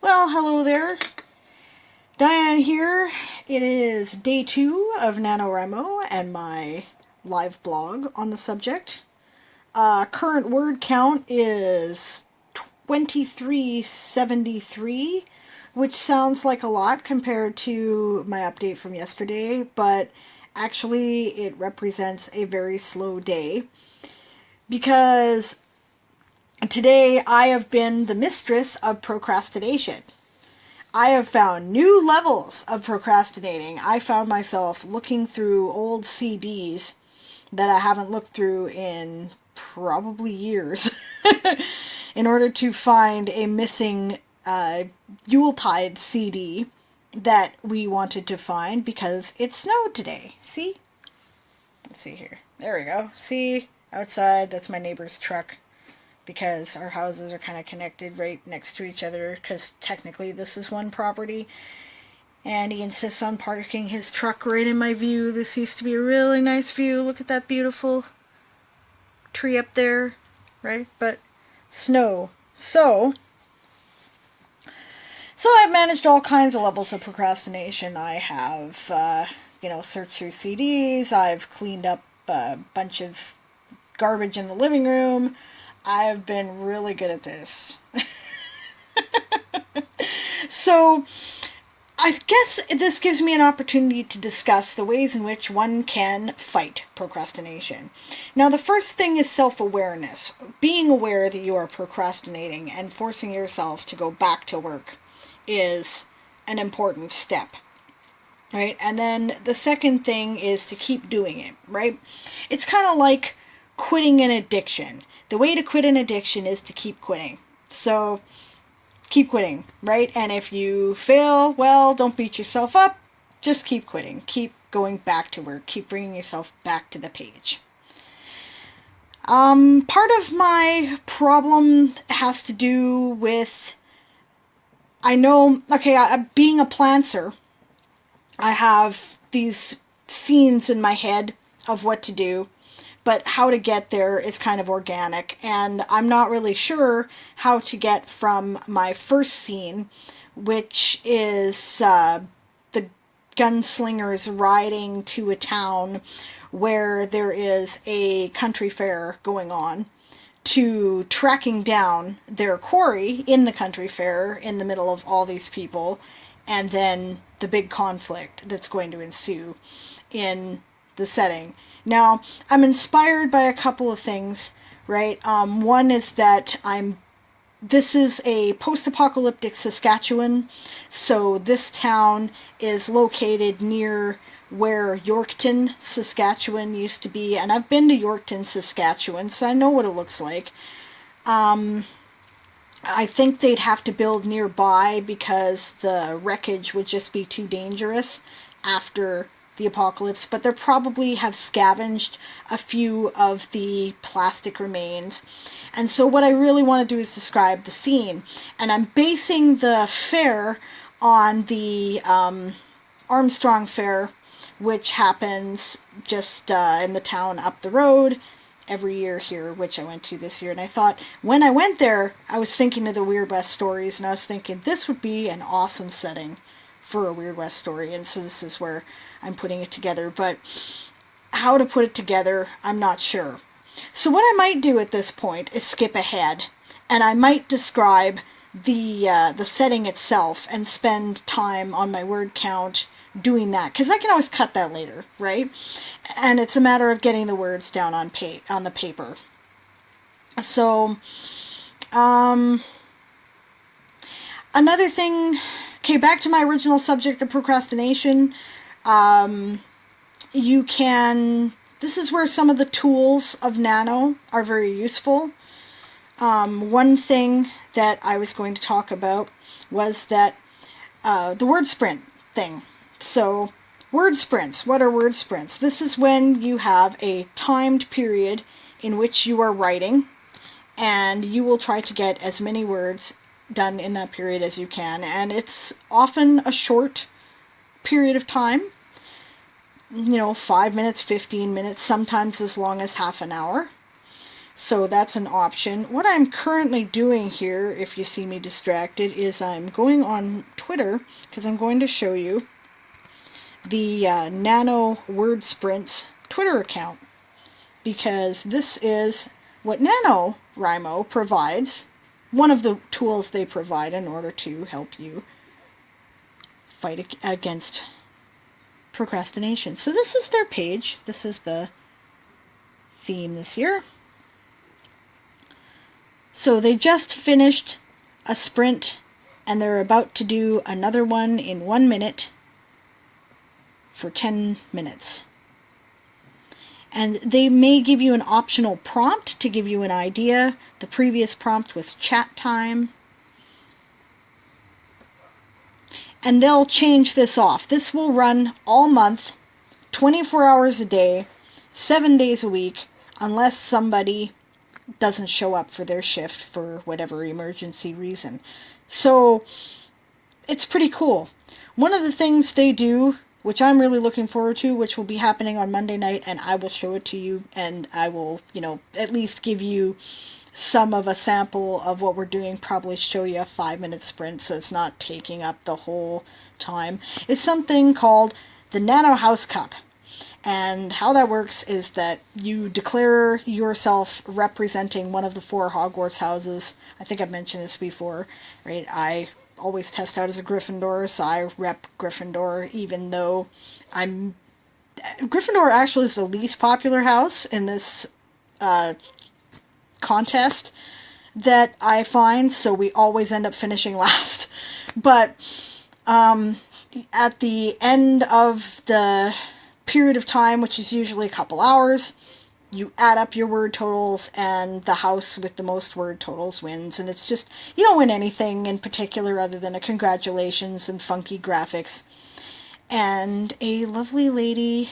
Well, hello there. Diane here. It is day 2 of NaNoWriMo and my live blog on the subject. Current word count is 2373, which sounds like a lot compared to my update from yesterday, but actually it represents a very slow day because today I have been the mistress of procrastination. I have found new levels of procrastinating. I found myself looking through old CDs that I haven't looked through in probably years in order to find a missing Yuletide CD that we wanted to find because it snowed today. See? Let's see here. There we go. See? Outside, that's my neighbor's truck, because our houses are kind of connected right next to each other, because technically this is one property, and he insists on parking his truck right in my view. This used to be a really nice view. Look at that beautiful tree up there, right? But snow. So I've managed all kinds of levels of procrastination. I have, searched through CDs. I've cleaned up a bunch of garbage in the living room. I've been really good at this. So, I guess this gives me an opportunity to discuss the ways in which one can fight procrastination. Now, the first thing is self-awareness. Being aware that you are procrastinating and forcing yourself to go back to work is an important step. Right? And then the second thing is to keep doing it, right? It's kind of like quitting an addiction. The way to quit an addiction is to keep quitting. So, keep quitting, right? And if you fail, well, don't beat yourself up. Just keep quitting. Keep going back to work. Keep bringing yourself back to the page. Part of my problem has to do with, being a plantser, I have these scenes in my head of what to do, but how to get there is kind of organic, and I'm not really sure how to get from my first scene, which is the gunslingers riding to a town where there is a country fair going on, to tracking down their quarry in the country fair in the middle of all these people, and then the big conflict that's going to ensue in the setting. Now, I'm inspired by a couple of things, right? One is that this is a post-apocalyptic Saskatchewan, so this town is located near where Yorkton, Saskatchewan used to be, and I've been to Yorkton, Saskatchewan, so I know what it looks like. I think they'd have to build nearby because the wreckage would just be too dangerous after the apocalypse, but they probably have scavenged a few of the plastic remains. And so what I really want to do is describe the scene. And I'm basing the fair on the Armstrong Fair, which happens just in the town up the road every year here, which I went to this year. And I thought, when I went there, I was thinking of the Weird West stories, and I was thinking this would be an awesome setting for a Weird West story, and so this is where I'm putting it together. But how to put it together, I'm not sure. So what I might do at this point is skip ahead, and I might describe the setting itself and spend time on my word count doing that, because I can always cut that later, right? And it's a matter of getting the words down on the paper. So, another thing, back to my original subject of procrastination. This is where some of the tools of Nano are very useful. One thing that I was going to talk about was that the word sprint thing. So, word sprints. What are word sprints? This is when you have a timed period in which you are writing, and you will try to get as many words done in that period as you can. And it's often a short period of time. 5 minutes, 15 minutes, sometimes as long as half an hour. So that's an option. What I'm currently doing here, if you see me distracted, is I'm going on Twitter because I'm going to show you the Nano Word Sprints Twitter account, because this is what NaNoWriMo provides, one of the tools they provide in order to help you fight against procrastination. So this is their page. This is the theme this year. So they just finished a sprint and they're about to do another one in 1 minute for 10 minutes. And they may give you an optional prompt to give you an idea. The previous prompt was chat time. And they'll change this off. This will run all month, 24 hours a day, 7 days a week, unless somebody doesn't show up for their shift for whatever emergency reason. So it's pretty cool. One of the things they do, which I'm really looking forward to, which will be happening on Monday night, and I will show it to you, and I will, at least give you some of a sample of what we're doing, probably show you a 5-minute sprint so it's not taking up the whole time, is something called the Nano House Cup. And how that works is that you declare yourself representing one of the 4 Hogwarts houses. I think I've mentioned this before, right? I always test out as a Gryffindor, so I rep Gryffindor, even though Gryffindor actually is the least popular house in this contest that I find, so we always end up finishing last. But at the end of the period of time, which is usually a couple hours, you add up your word totals, and the house with the most word totals wins. And it's just, you don't win anything in particular other than a congratulations and funky graphics. And a lovely lady,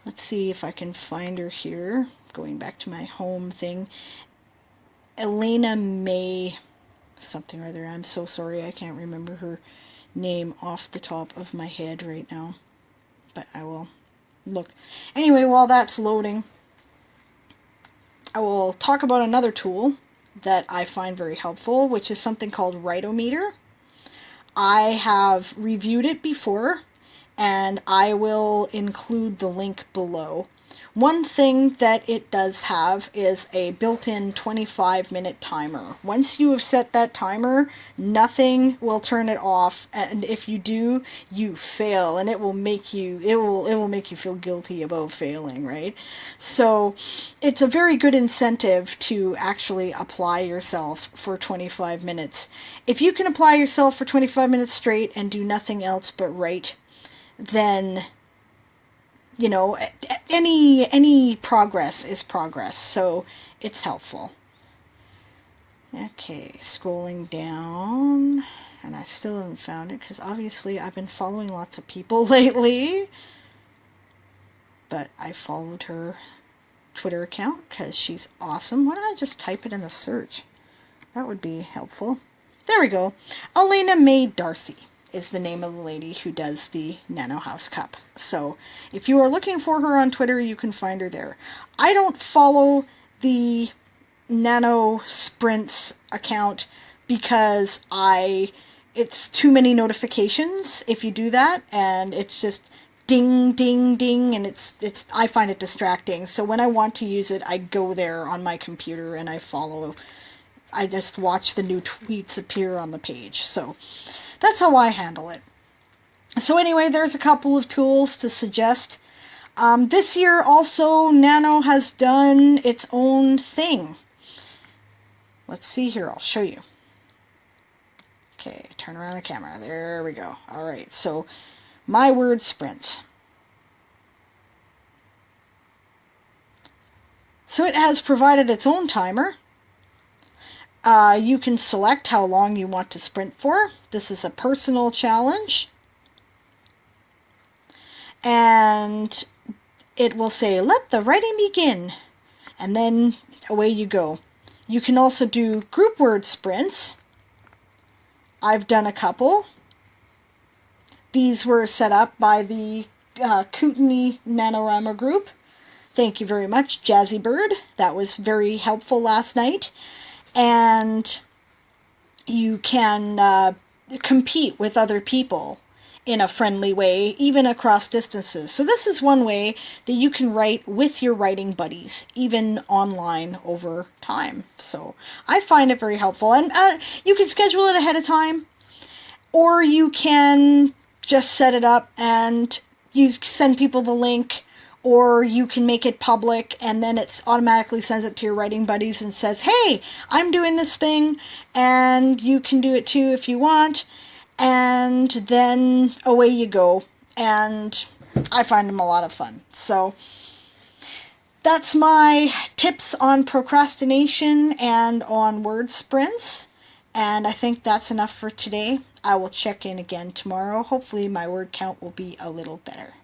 let's see if I can find her here, going back to my home thing, Elena May something or other. I'm so sorry, I can't remember her name off the top of my head right now, but I will look. Anyway, while that's loading, I will talk about another tool that I find very helpful, which is something called Write-O-Meter. I have reviewed it before, and I will include the link below. One thing that it does have is a built-in 25-minute timer. Once you have set that timer, nothing will turn it off, and if you do, you fail, and it will make you feel guilty about failing, right? So it's a very good incentive to actually apply yourself for 25 minutes. If you can apply yourself for 25 minutes straight and do nothing else but write, then any progress is progress, so it's helpful. Okay, scrolling down, and I still haven't found it, because obviously I've been following lots of people lately, but I followed her Twitter account because she's awesome. Why don't I just type it in the search? That would be helpful. There we go. Elena May Darcy is the name of the lady who does the Nano House Cup. So if you are looking for her on Twitter, you can find her there. I don't follow the Nano Sprints account because it's too many notifications if you do that, and it's just ding, ding, ding, and I find it distracting. So when I want to use it, I go there on my computer and I just watch the new tweets appear on the page. So that's how I handle it. So anyway, there's a couple of tools to suggest. This year also, Nano has done its own thing. Let's see here, I'll show you. Okay, turn around the camera. There we go. Alright, so my word sprints. So it has provided its own timer. You can select how long you want to sprint for. This is a personal challenge. And it will say, let the writing begin. And then away you go. You can also do group word sprints. I've done a couple. These were set up by the Kootenai NaNoWriMo group. Thank you very much, Jazzy Bird. That was very helpful last night. And you can compete with other people in a friendly way, even across distances. So this is one way that you can write with your writing buddies, even online over time. So I find it very helpful. And you can schedule it ahead of time, or you can just set it up and you send people the link, or you can make it public and then it automatically sends it to your writing buddies and says, hey, I'm doing this thing and you can do it too if you want. And then away you go. And I find them a lot of fun. So that's my tips on procrastination and on word sprints. And I think that's enough for today. I will check in again tomorrow. Hopefully my word count will be a little better.